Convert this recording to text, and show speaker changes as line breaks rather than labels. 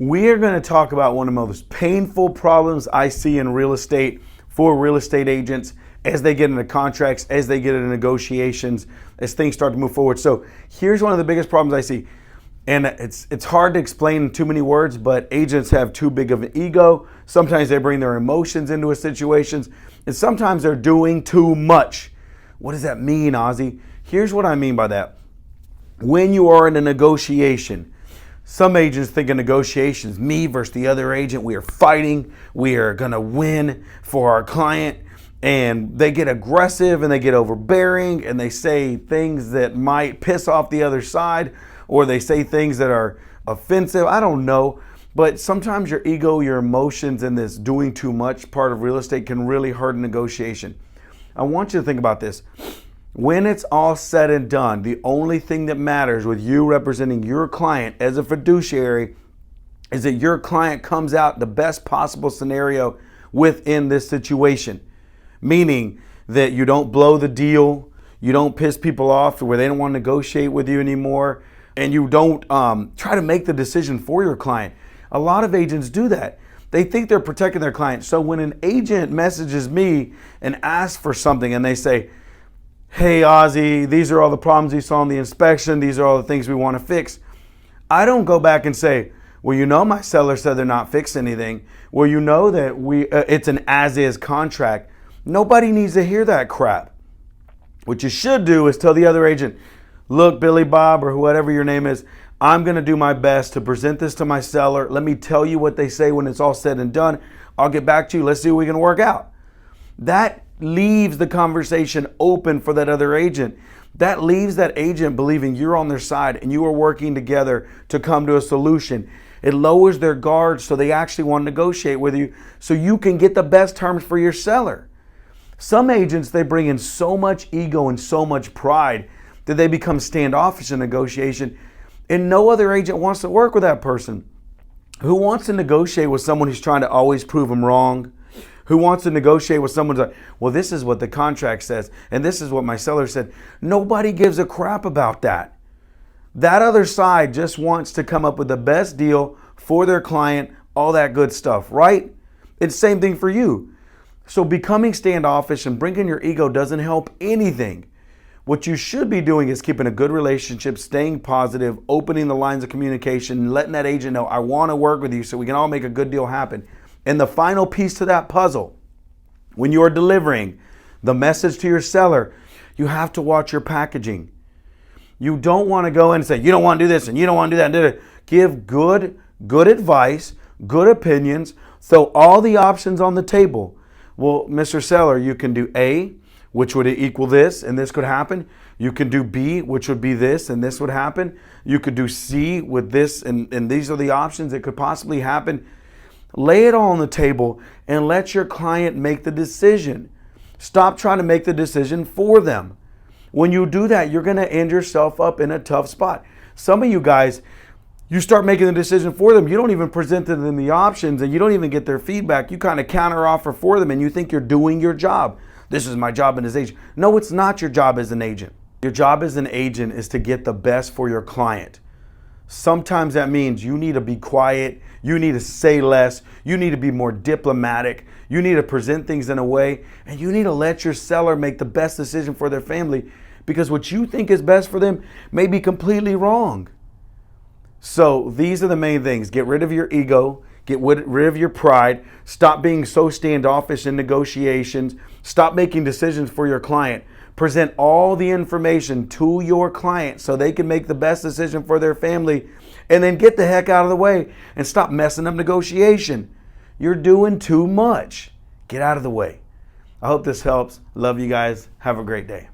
We are going to talk about one of the most painful problems I see in real estate for real estate agents as they get into contracts, as they get into negotiations, as things start to move forward. So here's one of the biggest problems I see. And it's hard to explain in too many words, but agents have too big of an ego. Sometimes they bring their emotions into a situations, and sometimes they're doing too much. What does that mean, Ozzy? Here's what I mean by that. When you are in a negotiation, some agents think of negotiations, me versus the other agent, we are fighting, we are gonna win for our client, and they get aggressive and they get overbearing and they say things that might piss off the other side, or they say things that are offensive. I don't know, but sometimes your ego, your emotions, and this doing too much part of real estate can really hurt a negotiation. I want you to think about this. When it's all said and done, the only thing that matters with you representing your client as a fiduciary is that your client comes out the best possible scenario within this situation. Meaning that you don't blow the deal, you don't piss people off to where they don't want to negotiate with you anymore, and you don't try to make the decision for your client. A lot of agents do that. They think they're protecting their client. So when an agent messages me and asks for something and they say, hey Ozzy, these are all the problems you saw in the inspection, these are all the things we want to fix, I don't go back and say, well, you know, my seller said they're not fixing anything. Well, you know that it's an as-is contract. Nobody needs to hear that crap. What you should do is tell the other agent, look, Billy Bob, or whatever your name is, I'm going to do my best to present this to my seller. Let me tell you what they say when it's all said and done. I'll get back to you. Let's see what we can work out. That leaves the conversation open for that other agent. That leaves that agent believing you're on their side and you are working together to come to a solution. It lowers their guard so they actually want to negotiate with you so you can get the best terms for your seller. Some agents, they bring in so much ego and so much pride that they become standoffish in negotiation, and no other agent wants to work with that person. Who wants to negotiate with someone who's trying to always prove them wrong? Who wants to negotiate with someone who's like, well, this is what the contract says, and this is what my seller said. Nobody gives a crap about that. That other side just wants to come up with the best deal for their client, all that good stuff, right? It's the same thing for you. So becoming standoffish and bringing your ego doesn't help anything. What you should be doing is keeping a good relationship, staying positive, opening the lines of communication, letting that agent know, I want to work with you so we can all make a good deal happen. And the final piece to that puzzle, when you are delivering the message to your seller, you have to watch your packaging. You don't want to go in and say, you don't want to do this and you don't want to do that. Give good advice, good opinions, throw all the options on the table. Well, Mr. Seller, you can do A, which would equal this, and this could happen. You can do B, which would be this, and this would happen. You could do C with this, and these are the options that could possibly happen. Lay it all on the table and let your client make the decision. Stop trying to make the decision for them. When you do that, you're going to end yourself up in a tough spot. Some of you guys, you start making the decision for them. You don't even present to them the options, and you don't even get their feedback. You kind of counter offer for them, and you think you're doing your job. This is my job as an agent. No, it's not your job as an agent. Your job as an agent is to get the best for your client. Sometimes that means you need to be quiet, you need to say less, you need to be more diplomatic, you need to present things in a way, and you need to let your seller make the best decision for their family, because what you think is best for them may be completely wrong. So these are the main things. Get rid of your ego, get rid of your pride, stop being so standoffish in negotiations, stop making decisions for your client. Present all the information to your client so they can make the best decision for their family, and then get the heck out of the way and stop messing up negotiation. You're doing too much. Get out of the way. I hope this helps. Love you guys. Have a great day.